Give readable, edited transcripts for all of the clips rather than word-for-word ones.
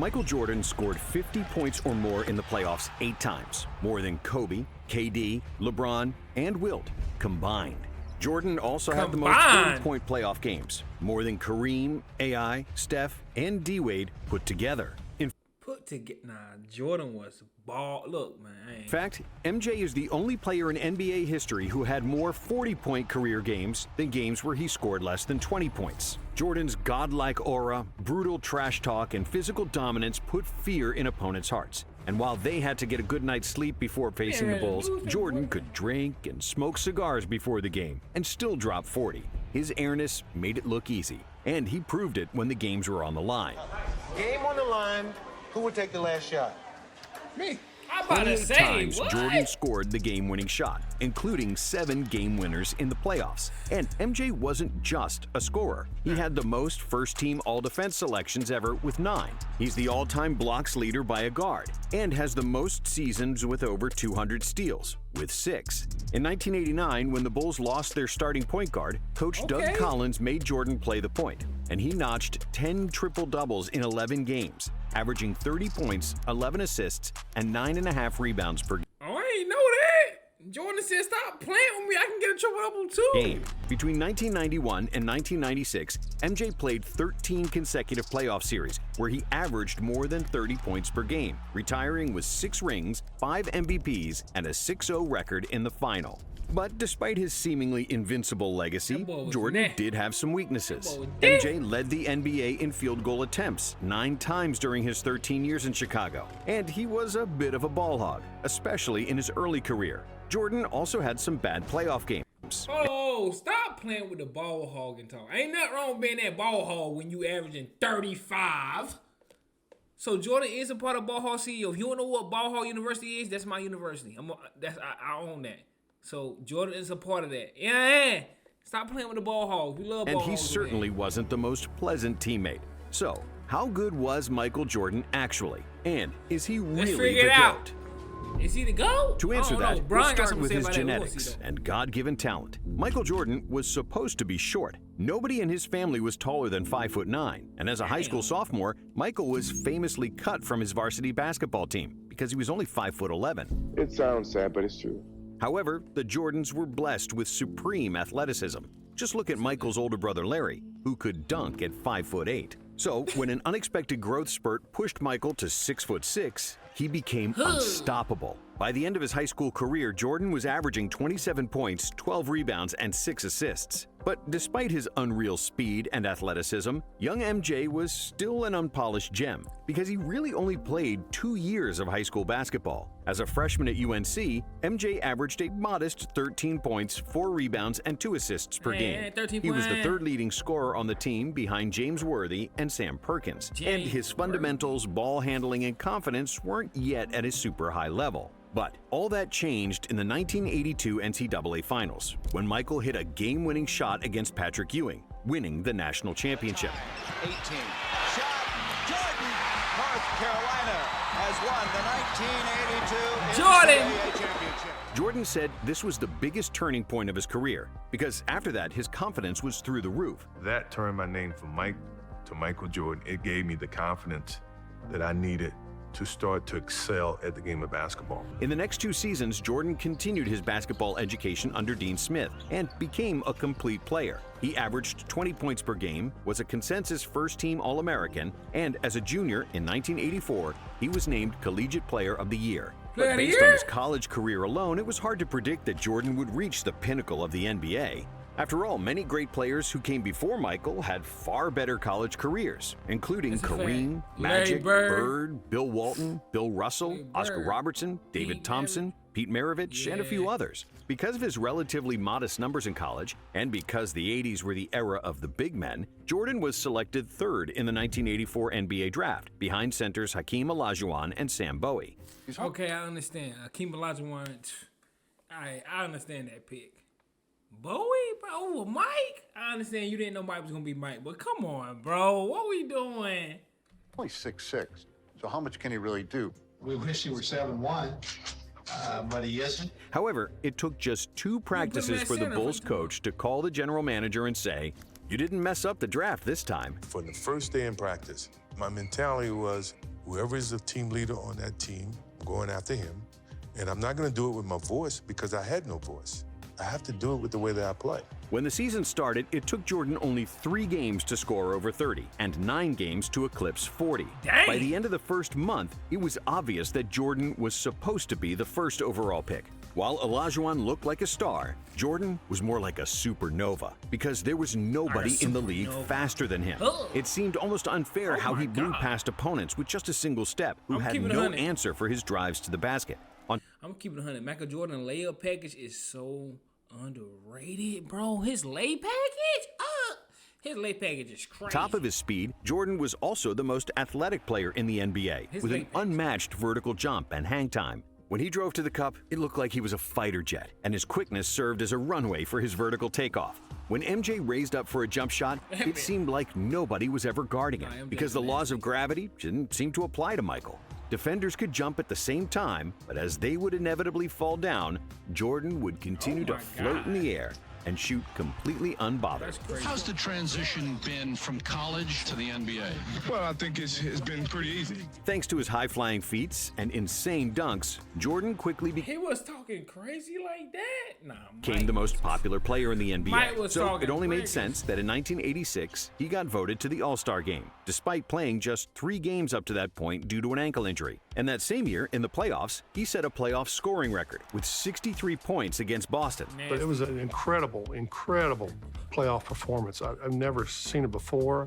Michael Jordan scored 50 points or more in the playoffs 8 times, more than Kobe, KD, LeBron, and Wilt combined. Jordan also had the most 40-point playoff games, more than Kareem, AI, Steph, and D-Wade put together. Jordan was ball. Look, man. In fact, MJ is the only player in NBA history who had more 40-point career games than games where he scored less than 20 points. Jordan's godlike aura, brutal trash talk, and physical dominance put fear in opponents' hearts. And while they had to get a good night's sleep before facing the Bulls, Jordan could drink and smoke cigars before the game and still drop 40. His airness made it look easy, and he proved it when the games were on the line. Game on the line. Who would take the last shot? Me. I'm about to 28 say, times what? Jordan scored the game-winning shot, including 7 game winners in the playoffs. And MJ wasn't just a scorer. He had the most first-team all-defense selections ever with 9. He's the all-time blocks leader by a guard and has the most seasons with over 200 steals, with 6. In 1989, when the Bulls lost their starting point guard, Coach Doug Collins made Jordan play the point, and he notched 10 triple-doubles in 11 games, averaging 30 points, 11 assists, and 9.5 rebounds per game. Oh, I ain't know that. Jordan said, stop playing with me. I can get a triple-double too. Between 1991 and 1996, MJ played 13 consecutive playoff series where he averaged more than 30 points per game, retiring with 6 rings, 5 MVPs, and a 6-0 record in the final. But despite his seemingly invincible legacy, Jordan did have some weaknesses. MJ led the NBA in field goal attempts 9 times during his 13 years in Chicago, and he was a bit of a ball hog, especially in his early career. Jordan also had some bad playoff games. Oh, stop playing with the ball hog and talk. Ain't nothing wrong with being that ball hog when you averaging 35. So Jordan is a part of Ball Hog CEO. If you don't know what Ball Hog University is, that's my university. I own that. So Jordan is a part of that. Yeah. Stop playing with the ball hog. We love ball hogs. And he certainly wasn't the most pleasant teammate. So, how good was Michael Jordan actually? And is he really the GOAT? Is he the GOAT? To answer that, we'll start with his genetics and God-given talent. Michael Jordan was supposed to be short. Nobody in his family was taller than 5'9", and as a high school sophomore, Michael was famously cut from his varsity basketball team because he was only 5'11". It sounds sad, but it's true. However, the Jordans were blessed with supreme athleticism. Just look at Michael's older brother Larry, who could dunk at 5'8". So, when an unexpected growth spurt pushed Michael to 6'6", he became unstoppable. By the end of his high school career, Jordan was averaging 27 points, 12 rebounds, and 6 assists. But despite his unreal speed and athleticism, young MJ was still an unpolished gem because he really only played 2 years of high school basketball. As a freshman at UNC, MJ averaged a modest 13 points, 4 rebounds, and 2 assists per game. He was the 3rd leading scorer on the team behind James Worthy and Sam Perkins. And his fundamentals, ball handling, and confidence weren't yet at a super high level. But all that changed in the 1982 NCAA Finals, when Michael hit a game-winning shot against Patrick Ewing, winning the national championship. 18. Shot. Jordan. North Carolina has won the 1982 NCAA championship. Jordan said this was the biggest turning point of his career, because after that, his confidence was through the roof. That turned my name from Mike to Michael Jordan. It gave me the confidence that I needed to start to excel at the game of basketball. In the next 2 seasons, Jordan continued his basketball education under Dean Smith and became a complete player. He averaged 20 points per game, was a consensus first-team All-American, and as a junior in 1984, he was named Collegiate Player of the Year. But based on his college career alone, it was hard to predict that Jordan would reach the pinnacle of the NBA. After all, many great players who came before Michael had far better college careers, including Kareem, Magic, Bird, Bill Walton, Bill Russell, Oscar Robertson, David Thompson, Pete Maravich, and a few others. Because of his relatively modest numbers in college, and because the 80s were the era of the big men, Jordan was selected 3rd in the 1984 NBA draft, behind centers Hakeem Olajuwon and Sam Bowie. Okay, I understand. Hakeem Olajuwon, I understand that pick. Bowie, bro, Mike? I understand you didn't know Mike was going to be Mike, but come on, bro. What we doing? Only 6'6", so how much can he really do? We wish he were 7'1", but he isn't. However, it took just 2 practices for the Bulls coach to call the general manager and say, "You didn't mess up the draft this time." For the first day in practice, my mentality was, Whoever is the team leader on that team, I'm going after him. And I'm not going to do it with my voice because I had no voice. I have to do it with the way that I play. When the season started, it took Jordan only 3 games to score over 30 and 9 games to eclipse 40. Dang. By the end of the first month, it was obvious that Jordan was supposed to be the first overall pick. While Olajuwon looked like a star, Jordan was more like a supernova because there was nobody in the league faster than him. It seemed almost unfair how he blew past opponents with just a single step who had no answer for his drives to the basket. I'm keeping it 100. Michael Jordan layup package is so underrated, bro. His lay package? His lay package is crazy. Top of his speed, Jordan was also the most athletic player in the NBA with an unmatched vertical jump and hang time. When he drove to the cup, it looked like he was a fighter jet, and his quickness served as a runway for his vertical takeoff. When MJ raised up for a jump shot, it seemed like nobody was ever guarding him because the laws of gravity didn't seem to apply to Michael. Defenders could jump at the same time, but as they would inevitably fall down, Jordan would continue to float in the air and shoot completely unbothered. How's the transition been from college to the NBA? Well, I think it's been pretty easy. Thanks to his high-flying feats and insane dunks, Jordan quickly He was talking crazy like that? Nah, became the most popular player in the Mike NBA. was So talking it only made crazy. sense that in 1986, he got voted to the All-Star game, despite playing just 3 games up to that point due to an ankle injury. And that same year, in the playoffs, he set a playoff scoring record with 63 points against Boston. But it was an incredible playoff performance. I've never seen it before,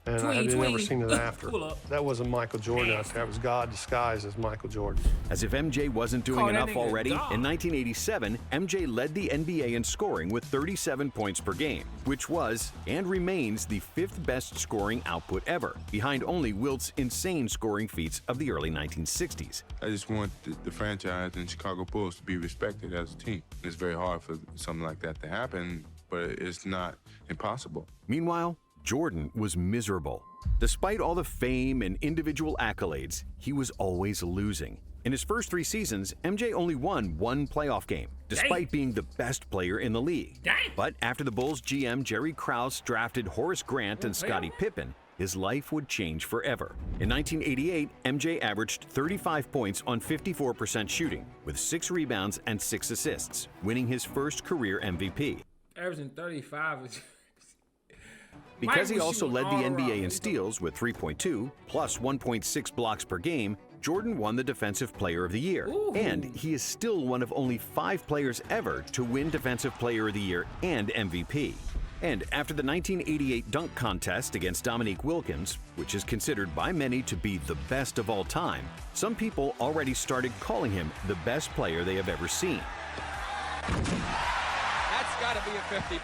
and I had never seen it after. That wasn't Michael Jordan out there. It was God disguised as Michael Jordan. As if MJ wasn't doing enough already, in 1987, MJ led the NBA in scoring with 37 points per game, which was and remains the 5th best scoring output ever, behind only Wilt's insane scoring feats of the early 1960s. I just want the franchise and Chicago Bulls to be respected as a team. It's very hard for something like that to happen, but it's not impossible. Meanwhile, Jordan was miserable. Despite all the fame and individual accolades, he was always losing. In his first 3 seasons, MJ only won 1 playoff game, despite being the best player in the league. But after the Bulls GM Jerry Krause drafted Horace Grant and Scottie Pippen, his life would change forever. In 1988, MJ averaged 35 points on 54% shooting, with 6 rebounds and 6 assists, winning his first career MVP. Averaging 35 is... Because he also led the NBA in steals with 3.2 plus 1.6 blocks per game, Jordan won the Defensive Player of the Year. And he is still one of only 5 players ever to win Defensive Player of the Year and MVP. And after the 1988 dunk contest against Dominique Wilkins, which is considered by many to be the best of all time, some people already started calling him the best player they have ever seen. That's got to be a 50.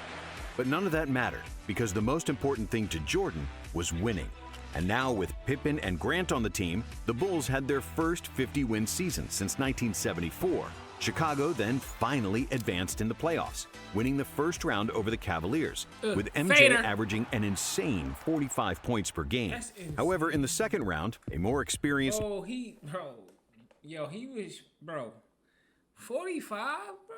But none of that mattered, because the most important thing to Jordan was winning. And now with Pippen and Grant on the team, the Bulls had their first 50-win season since 1974. Chicago then finally advanced in the playoffs, winning the first round over the Cavaliers, with MJ averaging an insane 45 points per game. However, in the second round, a more experienced... he was, 45, bro?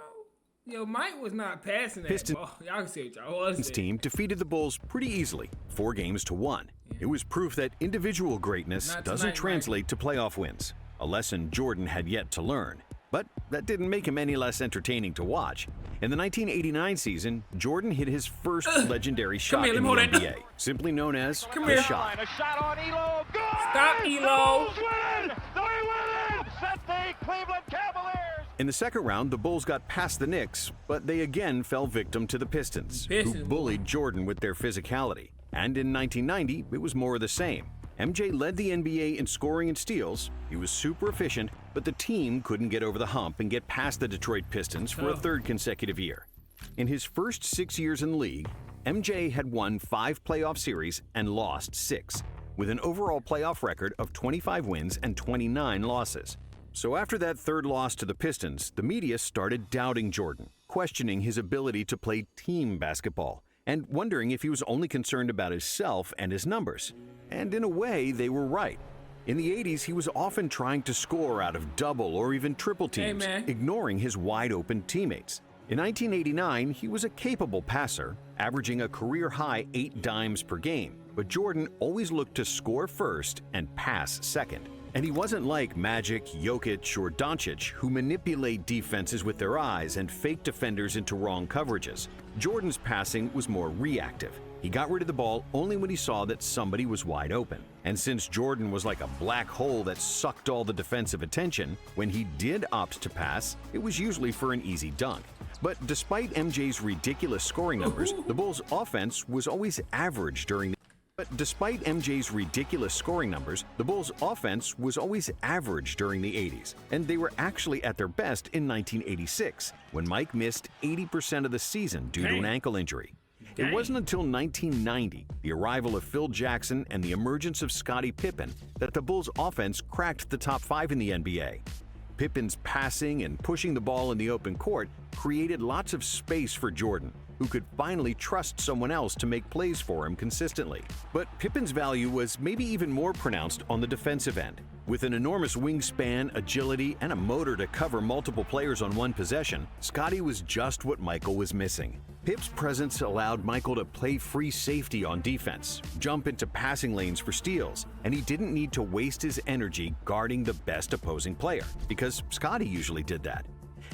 Yo, Mike was not passing that Pistons ball. Y'all can say what y'all want to say. team defeated the Bulls pretty easily, 4-1. It was proof that individual greatness doesn't translate to playoff wins, a lesson Jordan had yet to learn. But that didn't make him any less entertaining to watch. In the 1989 season, Jordan hit his first legendary shot in the NBA, simply known as the shot. A shot on Elo. Good! Stop, Elo! Bulls win! They win! Set the Cleveland Cavaliers! In the second round, the Bulls got past the Knicks, but they again fell victim to the Pistons, who bullied Jordan with their physicality. And in 1990, it was more of the same. MJ led the NBA in scoring and steals. He was super efficient, but the team couldn't get over the hump and get past the Detroit Pistons for a 3rd consecutive year. In his first 6 years in the league, MJ had won 5 playoff series and lost 6, with an overall playoff record of 25 wins and 29 losses. So after that 3rd loss to the Pistons, the media started doubting Jordan, questioning his ability to play team basketball, and wondering if he was only concerned about himself and his numbers. And in a way, they were right. In the 80s, he was often trying to score out of double or even triple teams, ignoring his wide-open teammates. In 1989, he was a capable passer, averaging a career-high 8 dimes per game. But Jordan always looked to score first and pass second. And he wasn't like Magic, Jokic, or Doncic, who manipulate defenses with their eyes and fake defenders into wrong coverages. Jordan's passing was more reactive. He got rid of the ball only when he saw that somebody was wide open. And since Jordan was like a black hole that sucked all the defensive attention, when he did opt to pass, it was usually for an easy dunk. But despite MJ's ridiculous scoring numbers, the Bulls' offense was always average during the 80s, and they were actually at their best in 1986, when Mike missed 80% of the season due to an ankle injury. It wasn't until 1990, the arrival of Phil Jackson and the emergence of Scottie Pippen, that the Bulls' offense cracked the top 5 in the NBA. Pippen's passing and pushing the ball in the open court created lots of space for Jordan, who could finally trust someone else to make plays for him consistently. But Pippen's value was maybe even more pronounced on the defensive end. With an enormous wingspan, agility, and a motor to cover multiple players on one possession, Scottie was just what Michael was missing. Pip's presence allowed Michael to play free safety on defense, jump into passing lanes for steals, and he didn't need to waste his energy guarding the best opposing player, because Scottie usually did that.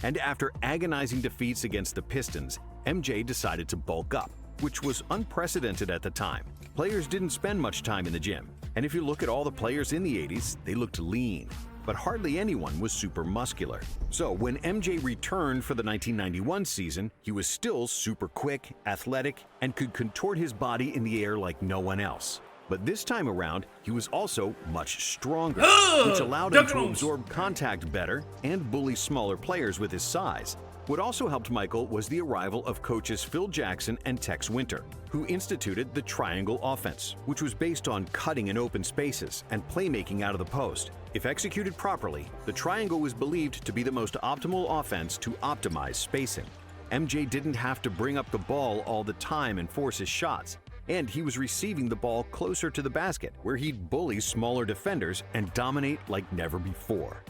And after agonizing defeats against the Pistons, MJ decided to bulk up, which was unprecedented at the time. Players didn't spend much time in the gym, and if you look at all the players in the 80s, they looked lean, but hardly anyone was super muscular. So when MJ returned for the 1991 season, he was still super quick, athletic, and could contort his body in the air like no one else. But this time around, he was also much stronger, which allowed him to absorb contact better and bully smaller players with his size. What also helped Michael was the arrival of coaches Phil Jackson and Tex Winter, who instituted the triangle offense, which was based on cutting in open spaces and playmaking out of the post. If executed properly, the triangle was believed to be the most optimal offense to optimize spacing. MJ didn't have to bring up the ball all the time and force his shots, and he was receiving the ball closer to the basket, where he'd bully smaller defenders and dominate like never before.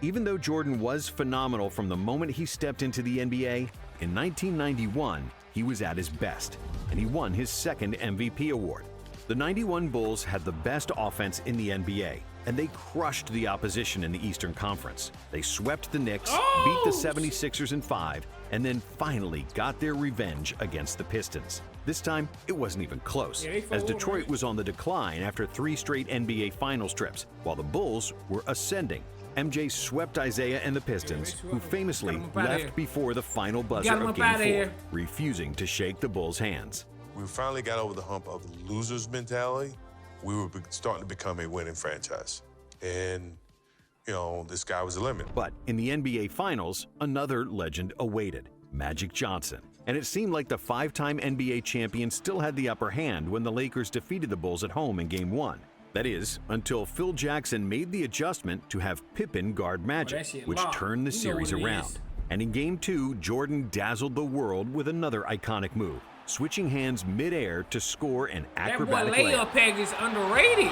Even though Jordan was phenomenal from the moment he stepped into the NBA, in 1991, he was at his best, and he won his second MVP award. The 91 Bulls had the best offense in the NBA, and they crushed the opposition in the Eastern Conference. They swept the Knicks, beat the 76ers in 5, and then finally got their revenge against the Pistons. This time, it wasn't even close, as Detroit was on the decline after 3 straight NBA Finals trips, while the Bulls were ascending. MJ swept Isaiah and the Pistons, who famously left before the final buzzer of Game 4, refusing to shake the Bulls' hands. We finally got over the hump of the loser's mentality. We were starting to become a winning franchise. And, you know, the sky was the limit. But in the NBA Finals, another legend awaited, Magic Johnson. And it seemed like the 5-time NBA champion still had the upper hand when the Lakers defeated the Bulls at home in Game 1. That is, until Phil Jackson made the adjustment to have Pippen guard Magic, which turned the series around. And in Game 2, Jordan dazzled the world with another iconic move, switching hands mid-air to score an acrobatic layup. That boy layup pack is underrated.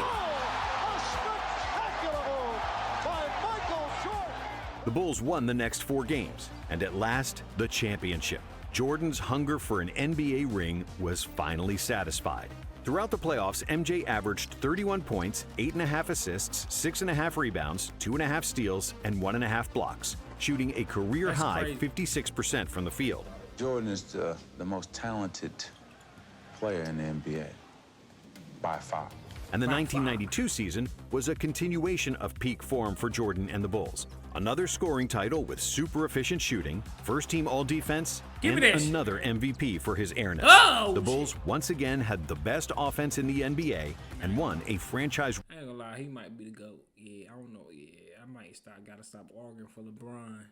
The Bulls won the next 4 games, and at last, the championship. Jordan's hunger for an NBA ring was finally satisfied. Throughout the playoffs, MJ averaged 31 points, 8.5 assists, 6.5 rebounds, 2.5 steals, and 1.5 blocks, shooting a career-high 56% from the field. Jordan is the most talented player in the NBA, by far. And the 1992 season was a continuation of peak form for Jordan and the Bulls. Another scoring title with super efficient shooting, first-team all-defense, and another MVP for his airness. The Bulls once again had the best offense in the NBA and won a franchise. I ain't gonna lie, he might be the GOAT. Yeah, I don't know. Yeah, I might gotta stop arguing for LeBron.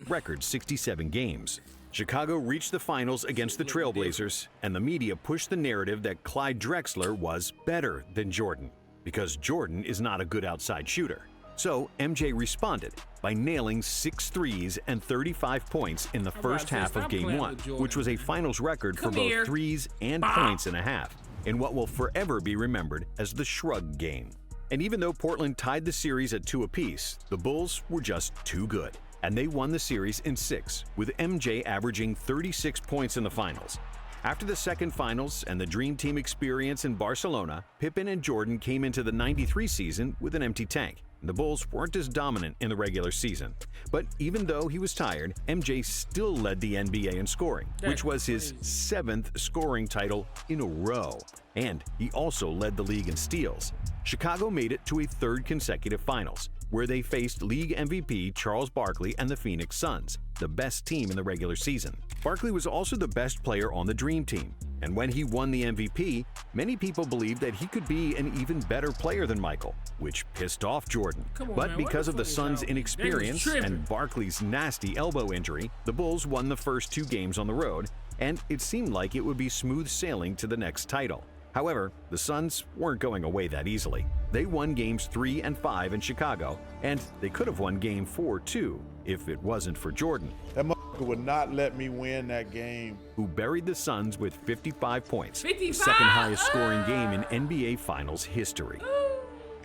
Record 67 games. Chicago reached the finals against the Trailblazers, and the media pushed the narrative that Clyde Drexler was better than Jordan, because Jordan is not a good outside shooter. So MJ responded by nailing 6 threes and 35 points in the first half of Game 1, which was a finals record for both threes and points and a half, in what will forever be remembered as the Shrug Game. And even though Portland tied the series at 2 apiece, the Bulls were just too good, and they won the series in 6, with MJ averaging 36 points in the finals. After the second finals and the Dream Team experience in Barcelona, Pippen and Jordan came into the '93 season with an empty tank. The Bulls weren't as dominant in the regular season. But even though he was tired, MJ still led the NBA in scoring, which was his 7th scoring title in a row. And he also led the league in steals. Chicago made it to a 3rd consecutive finals, where they faced league MVP Charles Barkley and the Phoenix Suns, the best team in the regular season. Barkley was also the best player on the Dream Team, and when he won the MVP, many people believed that he could be an even better player than Michael, which pissed off Jordan. But because of the Suns' inexperience and Barkley's nasty elbow injury, the Bulls won the first 2 games on the road, and it seemed like it would be smooth sailing to the next title. However, the Suns weren't going away that easily. They won games 3 and 5 in Chicago, and they could have won game 4 too, if it wasn't for Jordan. That motherfucker would not let me win that game. Who buried the Suns with 55 points, 55? the second highest scoring game in NBA Finals history.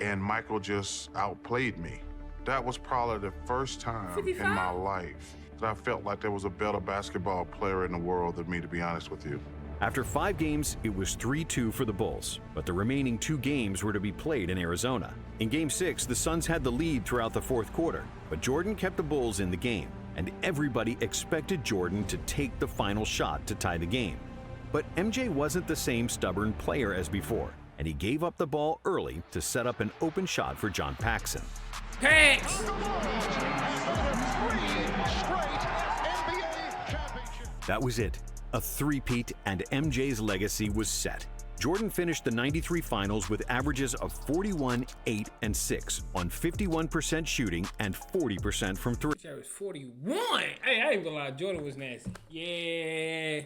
And Michael just outplayed me. That was probably the first time 55? in my life that I felt like there was a better basketball player in the world than me, to be honest with you. After 5 games, it was 3-2 for the Bulls, but the remaining 2 games were to be played in Arizona. In Game 6, the Suns had the lead throughout the 4th quarter, but Jordan kept the Bulls in the game, and everybody expected Jordan to take the final shot to tie the game. But MJ wasn't the same stubborn player as before, and he gave up the ball early to set up an open shot for John Paxson. Pax! That was it. A three-peat, and MJ's legacy was set. Jordan finished the '93 finals with averages of 41, 8, and 6 on 51% shooting and 40% from 3. That was 41. Hey, I ain't gonna lie, Jordan was nasty. Yeah,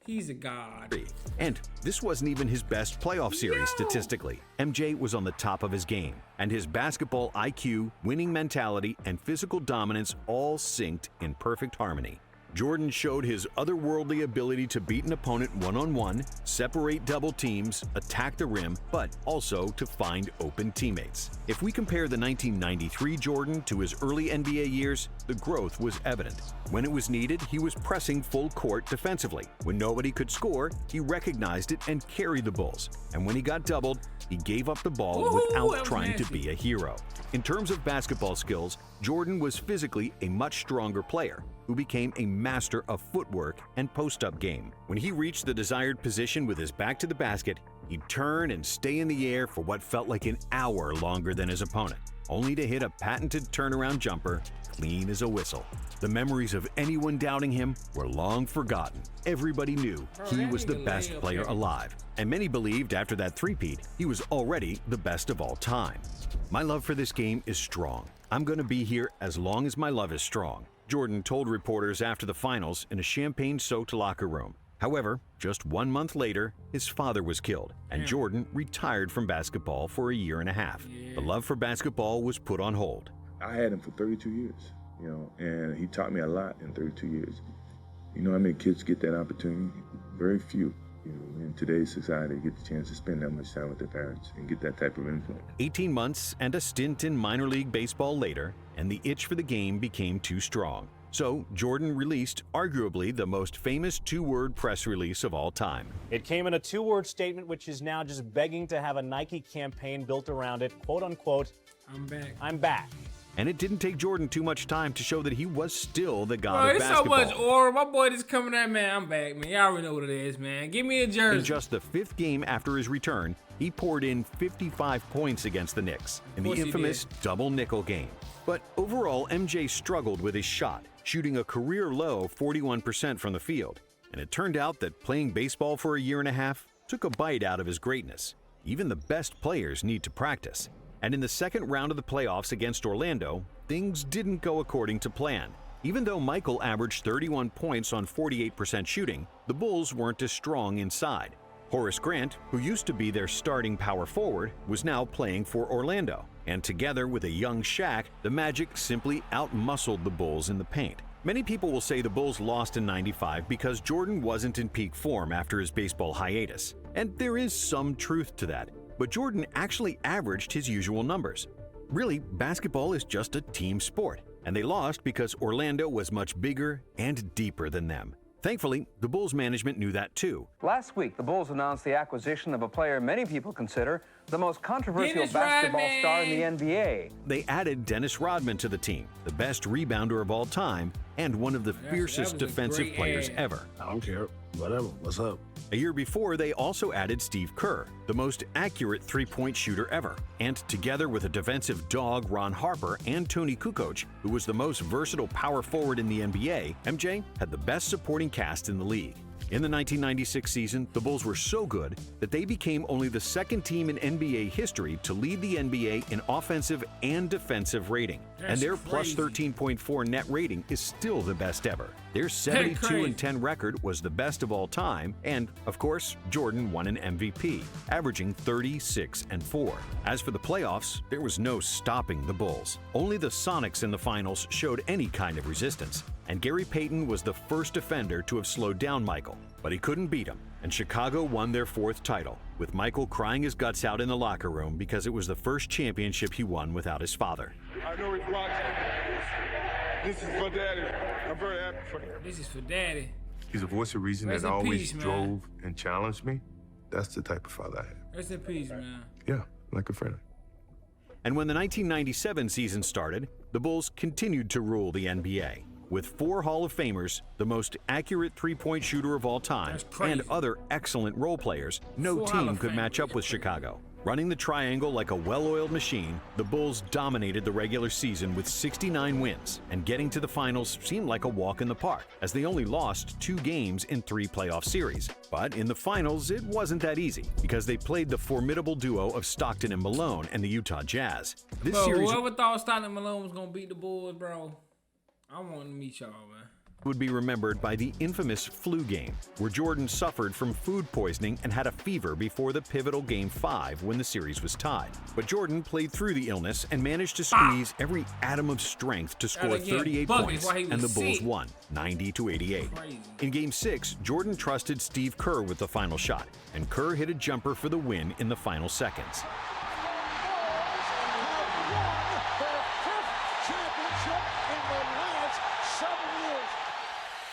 he's a god. And this wasn't even his best playoff series statistically. MJ was on the top of his game, and his basketball IQ, winning mentality, and physical dominance all synced in perfect harmony. Jordan showed his otherworldly ability to beat an opponent one-on-one, separate double teams, attack the rim, but also to find open teammates. If we compare the 1993 Jordan to his early NBA years, the growth was evident. When it was needed, he was pressing full court defensively. When nobody could score, he recognized it and carried the Bulls. And when he got doubled, he gave up the ball without trying to be a hero. In terms of basketball skills, Jordan was physically a much stronger player who became a master of footwork and post-up game. When he reached the desired position with his back to the basket, he'd turn and stay in the air for what felt like an hour longer than his opponent, only to hit a patented turnaround jumper clean as a whistle. The memories of anyone doubting him were long forgotten. Everybody knew he was the best player alive, and many believed after that three-peat, he was already the best of all time. My love for this game is strong. I'm going to be here as long as my love is strong, Jordan told reporters after the finals in a champagne-soaked locker room. However, just 1 month later, his father was killed, and Jordan retired from basketball for a year and a half. The love for basketball was put on hold. I had him for 32 years, and he taught me a lot in 32 years. You know how many kids get that opportunity? Very few. In today's society, get the chance to spend that much time with their parents and get that type of influence. 18 months and a stint in minor league baseball later, and the itch for the game became too strong. So Jordan released arguably the most famous two-word press release of all time. It came in a two-word statement which is now just begging to have a Nike campaign built around it, quote unquote, I'm back. I'm back. And it didn't take Jordan too much time to show that he was still the god of basketball. Bro, it's so much aura. My boy just coming at, man, I'm back, man. Y'all already know what it is, man. Give me a jersey. In just the 5th game after his return, he poured in 55 points against the Knicks in the infamous double nickel game. But overall, MJ struggled with his shot, shooting a career-low 41% from the field. And it turned out that playing baseball for a year and a half took a bite out of his greatness. Even the best players need to practice. And in the second round of the playoffs against Orlando, things didn't go according to plan. Even though Michael averaged 31 points on 48% shooting, the Bulls weren't as strong inside. Horace Grant, who used to be their starting power forward, was now playing for Orlando. And together with a young Shaq, the Magic simply outmuscled the Bulls in the paint. Many people will say the Bulls lost in '95 because Jordan wasn't in peak form after his baseball hiatus. And there is some truth to that. But Jordan actually averaged his usual numbers. Really, basketball is just a team sport, and they lost because Orlando was much bigger and deeper than them. Thankfully, the Bulls management knew that too. Last week, the Bulls announced the acquisition of a player many people consider the most controversial basketball star in the NBA. They added Dennis Rodman to the team, the best rebounder of all time and one of the fiercest defensive players ever. I don't care. Whatever. What's up? A year before, they also added Steve Kerr, the most accurate three-point shooter ever. And together with a defensive dog, Ron Harper, and Tony Kukoc, who was the most versatile power forward in the NBA, MJ had the best supporting cast in the league. In the 1996 season, the Bulls were so good that they became only the second team in NBA history to lead the NBA in offensive and defensive rating. And their plus 13.4 net rating is still the best ever. Their 72-10 record was the best of all time, and, of course, Jordan won an MVP, averaging 36-4. As for the playoffs, there was no stopping the Bulls. Only the Sonics in the finals showed any kind of resistance, and Gary Payton was the first defender to have slowed down Michael. But he couldn't beat him, and Chicago won their fourth title, with Michael crying his guts out in the locker room because it was the first championship he won without his father. I know he's watching. This is for Daddy. I'm very happy for him. This is for Daddy. He's a voice of reason that always drove and challenged me. That's the type of father I have. Rest in peace, man. Yeah, like a friend. And when the 1997 season started, the Bulls continued to rule the NBA. With 4 Hall of Famers, the most accurate three-point shooter of all time, and other excellent role players, no team could match up with Chicago. Running the triangle like a well-oiled machine, the Bulls dominated the regular season with 69 wins, and getting to the finals seemed like a walk in the park, as they only lost 2 games in 3 playoff series. But in the finals, it wasn't that easy, because they played the formidable duo of Stockton and Malone and the Utah Jazz. This series, whoever thought Stockton and Malone was going to beat the Bulls, bro, I want to meet y'all, man. Would be remembered by the infamous flu game, where Jordan suffered from food poisoning and had a fever before the pivotal Game 5 when the series was tied. But Jordan played through the illness and managed to squeeze every atom of strength to score 38 points, and the Bulls won, 90-88. In Game 6, Jordan trusted Steve Kerr with the final shot, and Kerr hit a jumper for the win in the final seconds.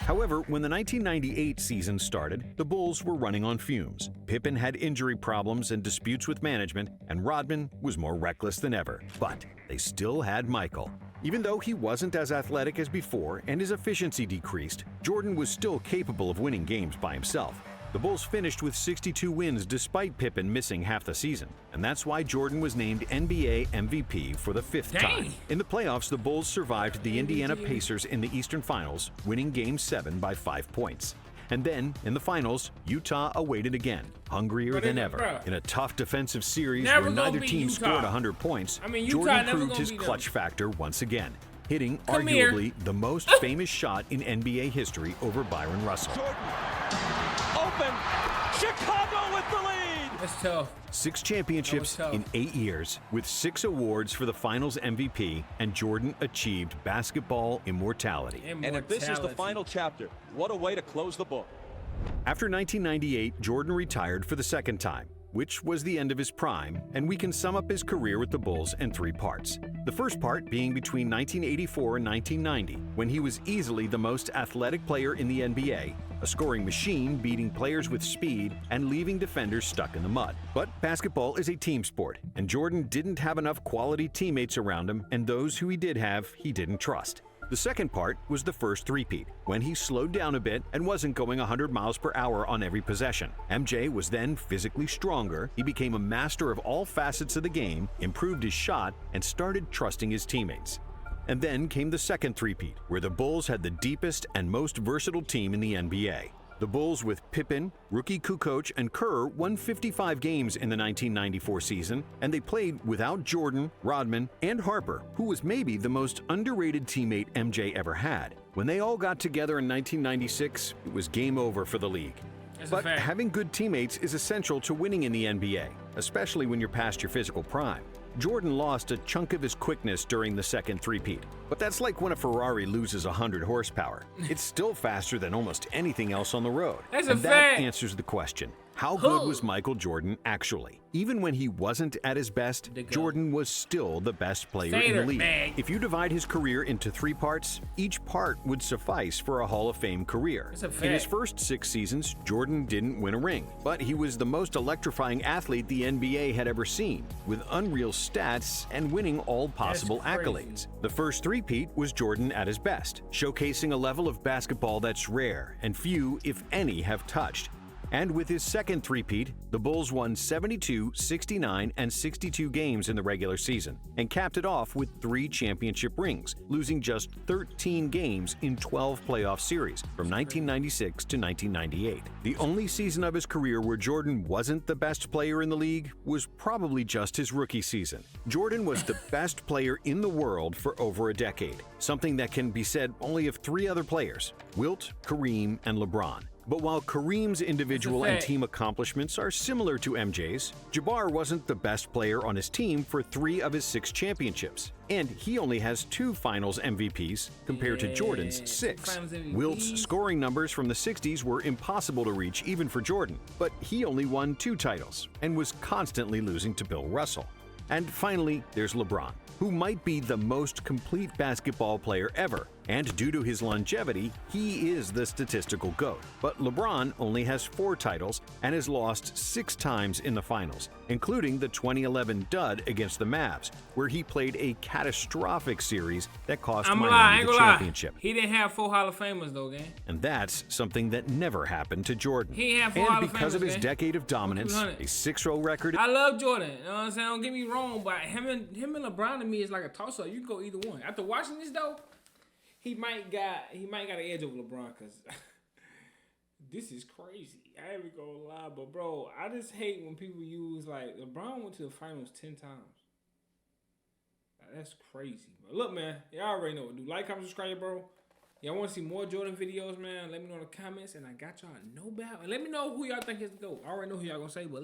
However, when the 1998 season started, the Bulls were running on fumes. Pippen had injury problems and disputes with management, and Rodman was more reckless than ever. But they still had Michael. Even though he wasn't as athletic as before and his efficiency decreased, Jordan was still capable of winning games by himself. The Bulls finished with 62 wins despite Pippen missing half the season, and that's why Jordan was named NBA MVP for the 5th time. In the playoffs, the Bulls survived the Indiana Pacers in the Eastern Finals, winning Game 7 by 5 points. And then, in the finals, Utah awaited again, hungrier than ever. In a tough defensive series where neither team scored 100 points, Jordan proved his clutch factor once again, hitting arguably the most famous shot in NBA history over Byron Russell. Open. Chicago with the lead. That's tough. 6 championships in 8 years, with 6 awards for the Finals MVP, and Jordan achieved basketball immortality. And if this is the final chapter, what a way to close the book. After 1998, Jordan retired for the 2nd time, which was the end of his prime, and we can sum up his career with the Bulls in 3 parts. The first part being between 1984 and 1990, when he was easily the most athletic player in the NBA, a scoring machine beating players with speed and leaving defenders stuck in the mud. But basketball is a team sport, and Jordan didn't have enough quality teammates around him, and those who he did have, he didn't trust. The second part was the first three-peat, when he slowed down a bit and wasn't going 100 miles per hour on every possession. MJ was then physically stronger, he became a master of all facets of the game, improved his shot, and started trusting his teammates. And then came the second three-peat, where the Bulls had the deepest and most versatile team in the NBA. The Bulls with Pippen, rookie Kukoc, and Kerr won 55 games in the 1994 season, and they played without Jordan, Rodman, and Harper, who was maybe the most underrated teammate MJ ever had. When they all got together in 1996, it was game over for the league. But having good teammates is essential to winning in the NBA, especially when you're past your physical prime. Jordan lost a chunk of his quickness during the second three-peat, but that's like when a Ferrari loses 100 horsepower. It's still faster than almost anything else on the road. That's and a that fact. answers the question, How good was Michael Jordan actually? Even when he wasn't at his best, Jordan was still the best player in the league. If you divide his career into 3 parts, each part would suffice for a Hall of Fame career. In his first 6 seasons, Jordan didn't win a ring, but he was the most electrifying athlete the NBA had ever seen, with unreal stats and winning all possible accolades. The first three-peat was Jordan at his best, showcasing a level of basketball that's rare and few, if any, have touched. And with his second three-peat, the Bulls won 72, 69, and 62 games in the regular season, and capped it off with 3 championship rings, losing just 13 games in 12 playoff series from 1996 to 1998. The only season of his career where Jordan wasn't the best player in the league was probably just his rookie season. Jordan was the best player in the world for over a decade, something that can be said only of 3 other players: Wilt, Kareem, and LeBron. But while Kareem's individual and team accomplishments are similar to MJ's, Jabbar wasn't the best player on his team for 3 of his 6 championships. And he only has 2 Finals MVPs compared to Jordan's 6. Wilt's scoring numbers from the 60s were impossible to reach even for Jordan, but he only won 2 titles and was constantly losing to Bill Russell. And finally, there's LeBron, who might be the most complete basketball player ever. And due to his longevity, he is the statistical GOAT. But LeBron only has 4 titles and has lost 6 times in the finals, including the 2011 dud against the Mavs, where he played a catastrophic series that cost Miami the championship. He didn't have 4 Hall of Famers though, gang. And that's something that never happened to Jordan. He ain't have 4 Hall of Famers, and because of his decade of dominance, a 6-0 record. I love Jordan. You know what I'm saying? Don't get me wrong, but him and LeBron to me is like a toss-up. You can go either one. After watching this though, he might got an edge over LeBron, because this is crazy. I ain't even gonna lie, but bro, I just hate when people use like LeBron went to the finals 10 times. That's crazy. But look, man, y'all already know what to do. Like, comment, subscribe, bro. Y'all want to see more Jordan videos, man? Let me know in the comments, and I got y'all no doubt. And let me know who y'all think is the GOAT. I already know who y'all gonna say, but